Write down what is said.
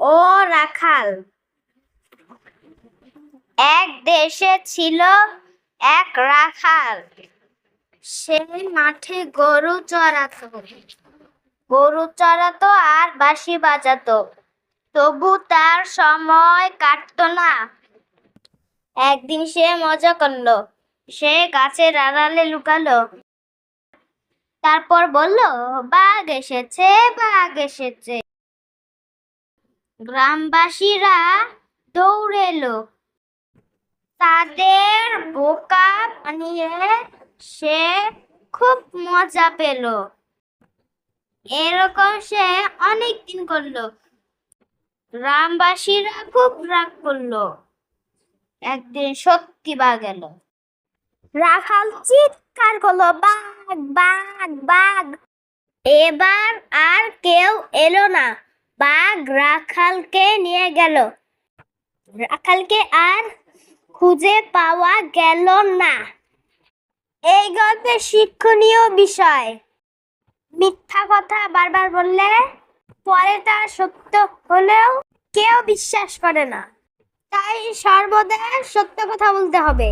ও রাখাল। এক দেশে ছিল এক রাখাল। সে মাঠে গরু চড়াতো আর বাঁশি বাজাতো, তবু তার সময় কাটতো না। একদিন সে মজা করলো। সে গাছের আড়ালে লুকালো। তারপর বলল, বাঘ এসেছে, বাঘ এসেছে। গ্রামবাসীরা দৌড়ে এলো। তাদের বোকা বানিয়ে সে খুব মজা পেল। এরকম সে অনেক দিন করলো। গ্রামবাসীরা খুব রাগ করলো। একদিন সত্যি বাঘ এলো। রাখাল চিৎকার করলো, বাঘ বাঘ বাঘ। এবার আর কেউ এলো না। বাঘ রাখালকে নিয়ে গেল। রাখালকে আর খুঁজে পাওয়া গেল না। এই গল্পের শিক্ষণীয় বিষয়: মিথ্যা কথা বারবার বললে পরে তা সত্য হলেও কেউ বিশ্বাস করে না। তাই সর্বদা সত্য কথা বলতে হবে।